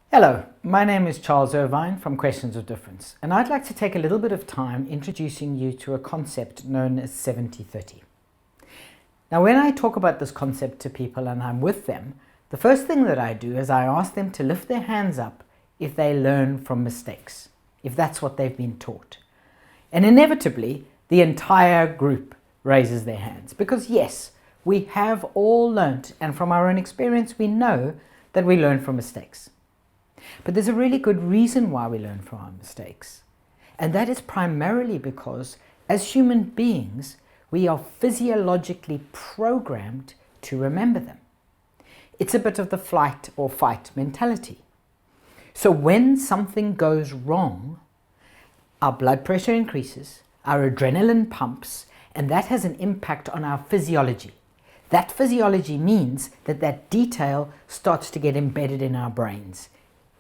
Hello, my name is Charles Irvine from Questions of Difference, and I'd like to take a little bit of time introducing you to a concept known as 70-30. Now, when I talk about this concept to people and I'm with them, the first thing that I do is I ask them to lift their hands up if they learn from mistakes, if that's what they've been taught. And inevitably, the entire group raises their hands because yes, we have all learnt, and from our own experience we know that we learn from mistakes. But there's a really good reason why we learn from our mistakes. And that is primarily because as human beings, we are physiologically programmed to remember them. It's a bit of the flight or fight mentality. So when something goes wrong, our blood pressure increases, our adrenaline pumps, and that has an impact on our physiology. That physiology means that that detail starts to get embedded in our brains,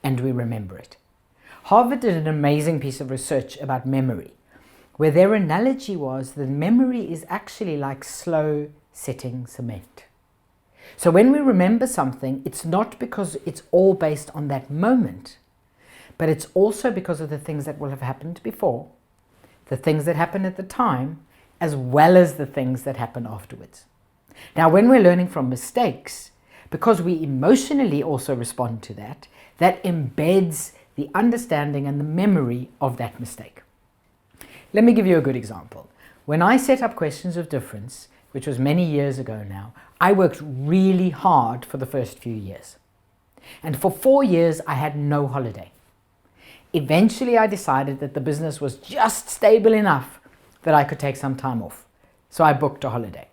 and we remember it. Harvard did an amazing piece of research about memory, where their analogy was that memory is actually like slow setting cement. So when we remember something, it's not because it's all based on that moment, but it's also because of the things that will have happened before, the things that happened at the time, as well as the things that happen afterwards. Now, when we're learning from mistakes, because we emotionally also respond to that, that embeds the understanding and the memory of that mistake. Let me give you a good example. When I set up Questions of Difference, which was many years ago now, I worked really hard for the first few years. And for 4 years, I had no holiday. Eventually, I decided that the business was just stable enough that I could take some time off. So I booked a holiday.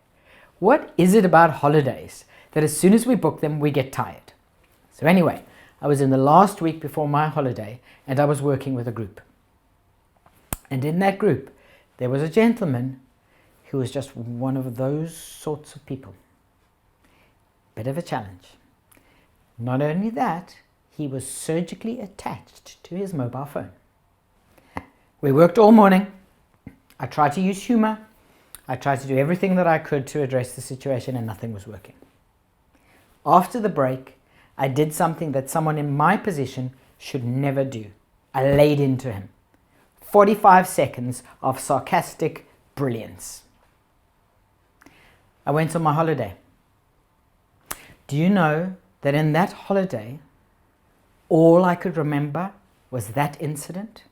What is it about holidays that as soon as we book them, we get tired? So anyway, I was in the last week before my holiday and I was working with a group. And in that group, there was a gentleman who was just one of those sorts of people. Bit of a challenge. Not only that, he was surgically attached to his mobile phone. We worked all morning. I tried to use humor. I tried to do everything that I could to address the situation and nothing was working. After the break, I did something that someone in my position should never do. I laid into him. 45 seconds of sarcastic brilliance. I went on my holiday. Do you know that in that holiday, all I could remember was that incident?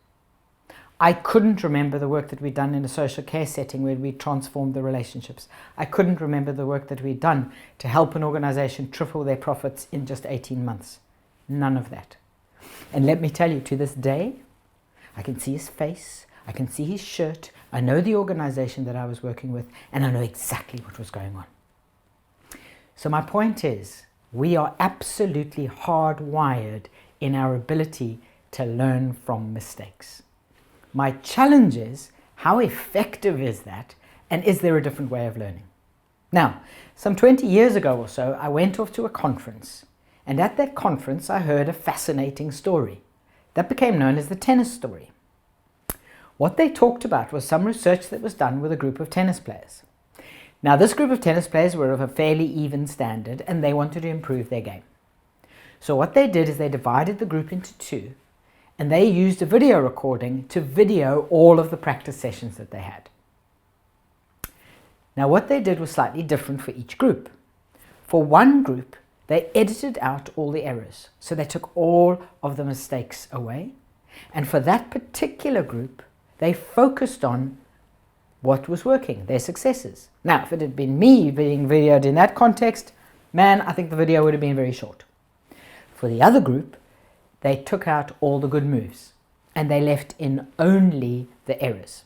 I couldn't remember the work that we'd done in a social care setting where we transformed the relationships. I couldn't remember the work that we'd done to help an organization triple their profits in just 18 months. None of that. And let me tell you, to this day, I can see his face, I can see his shirt, I know the organization that I was working with, and I know exactly what was going on. So my point is, we are absolutely hardwired in our ability to learn from mistakes. My challenge is, how effective is that, and is there a different way of learning? Now, some 20 years ago or so, I went off to a conference, and at that conference I heard a fascinating story that became known as the tennis story. What they talked about was some research that was done with a group of tennis players. Now, this group of tennis players were of a fairly even standard, and they wanted to improve their game. So what they did is they divided the group into two, and they used a video recording to video all of the practice sessions that they had. Now, what they did was slightly different for each group. For one group, they edited out all the errors. So they took all of the mistakes away. And for that particular group, they focused on what was working, their successes. Now, if it had been me being videoed in that context, man, I think the video would have been very short. For the other group, they took out all the good moves and they left in only the errors.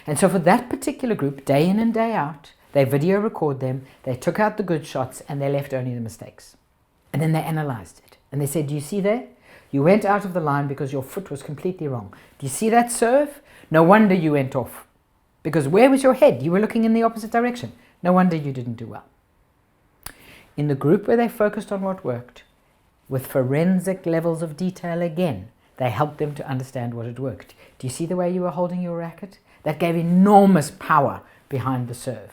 And so for that particular group, day in and day out, they video record them, they took out the good shots and they left only the mistakes. And then they analyzed it and they said, do you see there? You went out of the line because your foot was completely wrong. Do you see that serve? No wonder you went off. Because where was your head? You were looking in the opposite direction. No wonder you didn't do well. In the group where they focused on what worked, with forensic levels of detail again, they helped them to understand what had worked. Do you see the way you were holding your racket? That gave enormous power behind the serve.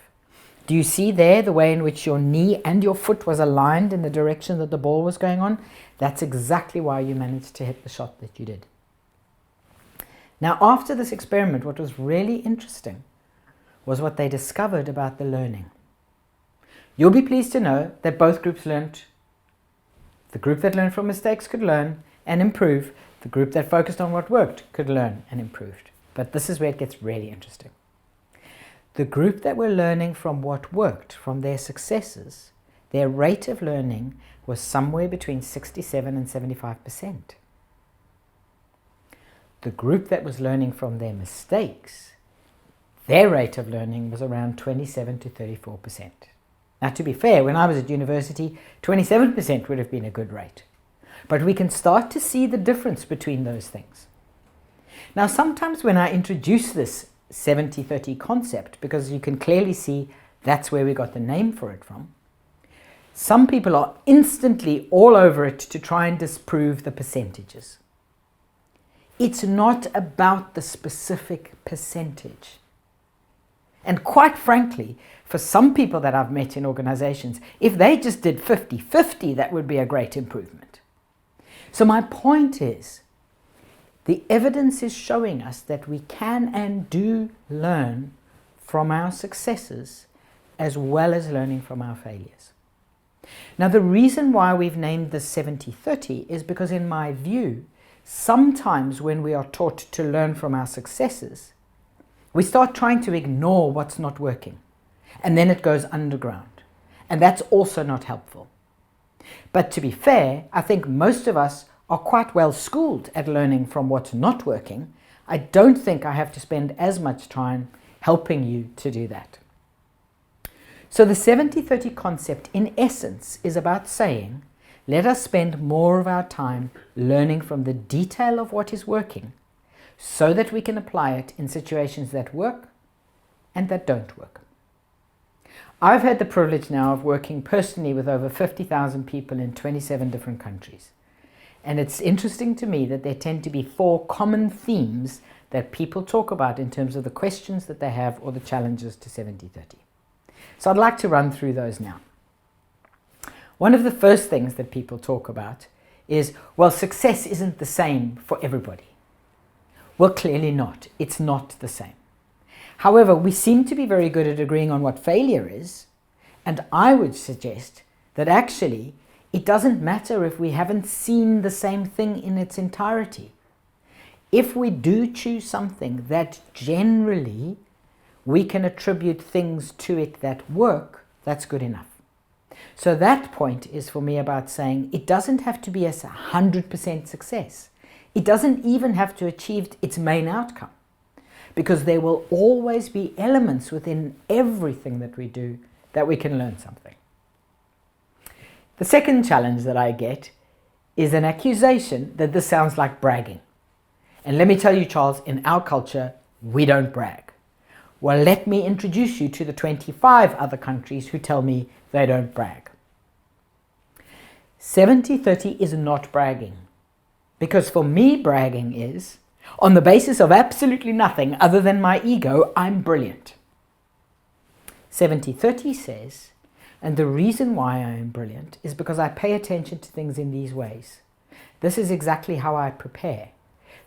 Do you see there the way in which your knee and your foot was aligned in the direction that the ball was going on? That's exactly why you managed to hit the shot that you did. Now, after this experiment, what was really interesting was what they discovered about the learning. You'll be pleased to know that both groups learned. The group that learned from mistakes could learn and improve. The group that focused on what worked could learn and improved. But this is where it gets really interesting. The group that were learning from what worked, from their successes, their rate of learning was somewhere between 67 and 75%. The group that was learning from their mistakes, their rate of learning was around 27 to 34%. Now, to be fair, when I was at university, 27% would have been a good rate. But we can start to see the difference between those things. Now, sometimes when I introduce this 70-30 concept, because you can clearly see that's where we got the name for it from, some people are instantly all over it to try and disprove the percentages. It's not about the specific percentage. And quite frankly, for some people that I've met in organizations, if they just did 50-50, that would be a great improvement. So my point is, the evidence is showing us that we can and do learn from our successes as well as learning from our failures. Now, the reason why we've named this 70-30 is because, in my view, sometimes when we are taught to learn from our successes, we start trying to ignore what's not working, and then it goes underground. And that's also not helpful. But to be fair, I think most of us are quite well schooled at learning from what's not working. I don't think I have to spend as much time helping you to do that. So the 70-30 concept, in essence, is about saying, let us spend more of our time learning from the detail of what is working so that we can apply it in situations that work and that don't work. I've had the privilege now of working personally with over 50,000 people in 27 different countries. And it's interesting to me that there tend to be 4 common themes that people talk about in terms of the questions that they have or the challenges to 70-30. So I'd like to run through those now. One of the first things that people talk about is, well, success isn't the same for everybody. Well, clearly not. It's not the same. However, we seem to be very good at agreeing on what failure is, and I would suggest that actually it doesn't matter if we haven't seen the same thing in its entirety. If we do choose something that generally we can attribute things to it that work, that's good enough. So that point is for me about saying it doesn't have to be a 100% success. It doesn't even have to achieve its main outcome, because there will always be elements within everything that we do that we can learn something. The second challenge that I get is an accusation that this sounds like bragging. And let me tell you, Charles, in our culture, we don't brag. Well, let me introduce you to the 25 other countries who tell me they don't brag. 70-30 is not bragging, because for me, bragging is, on the basis of absolutely nothing other than my ego, I'm brilliant. 70-30 says, and the reason why I am brilliant is because I pay attention to things in these ways. This is exactly how I prepare.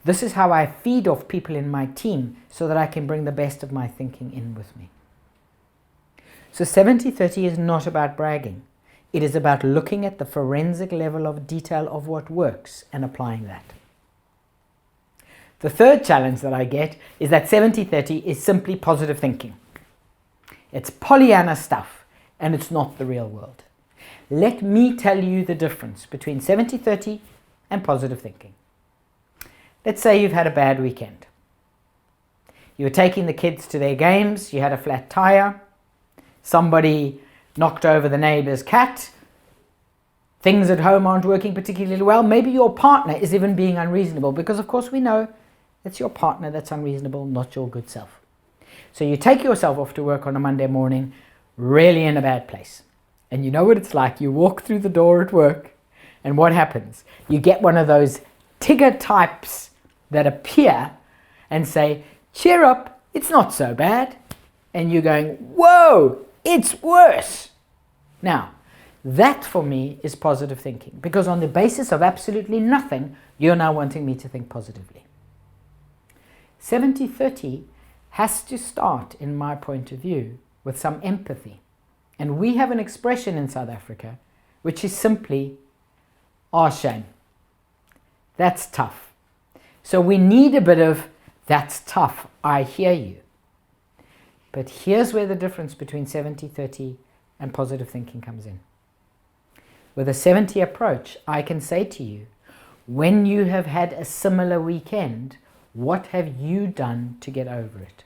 This is how I feed off people in my team so that I can bring the best of my thinking in with me. So 70-30 is not about bragging. It is about looking at the forensic level of detail of what works and applying that. The third challenge that I get is that 70-30 is simply positive thinking. It's Pollyanna stuff, and it's not the real world. Let me tell you the difference between 70-30 and positive thinking. Let's say you've had a bad weekend. You were taking the kids to their games, you had a flat tire, somebody knocked over the neighbor's cat, things at home aren't working particularly well, maybe your partner is even being unreasonable, because of course we know it's your partner that's unreasonable, not your good self. So you take yourself off to work on a Monday morning, really in a bad place. And you know what it's like, you walk through the door at work, and what happens? You get one of those Tigger types that appear and say, cheer up, it's not so bad. And you're going, whoa, it's worse. Now, that for me is positive thinking, because on the basis of absolutely nothing, you're now wanting me to think positively. 70-30 has to start, in my point of view, with some empathy. And we have an expression in South Africa which is simply, "Oh, shame. That's tough." So we need a bit of, "That's tough, I hear you." But here's where the difference between 70-30 and positive thinking comes in. With a 70 approach, I can say to you, when you have had a similar weekend, what have you done to get over it?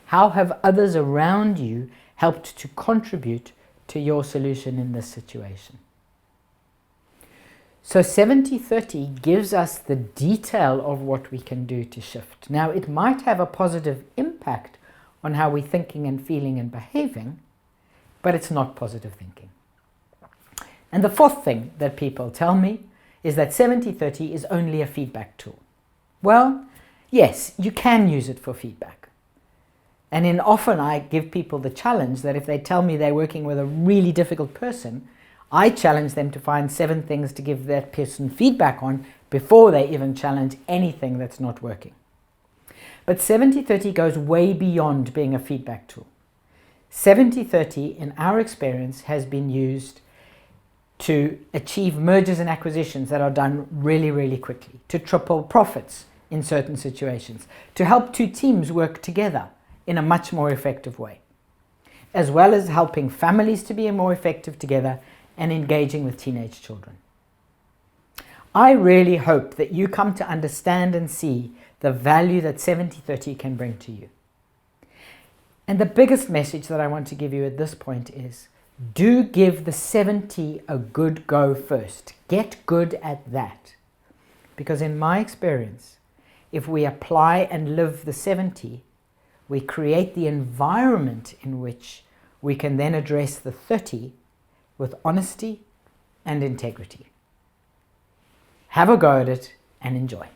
How have others around you helped to contribute to your solution in this situation? So 70-30 gives us the detail of what we can do to shift. Now, it might have a positive impact on how we're thinking and feeling and behaving, but it's not positive thinking. And the fourth thing that people tell me is that 70-30 is only a feedback tool. Well, yes, you can use it for feedback. And often I give people the challenge that if they tell me they're working with a really difficult person, I challenge them to find 7 things to give that person feedback on before they even challenge anything that's not working. But 70-30 goes way beyond being a feedback tool. 70-30, in our experience, has been used to achieve mergers and acquisitions that are done really, really quickly, to triple profits in certain situations, to help 2 teams work together in a much more effective way, as well as helping families to be more effective together and engaging with teenage children. I really hope that you come to understand and see the value that 70-30 can bring to you. And the biggest message that I want to give you at this point is, do give the 70 a good go first. Get good at that. Because in my experience, if we apply and live the 70, we create the environment in which we can then address the 30 with honesty and integrity. Have a go at it and enjoy.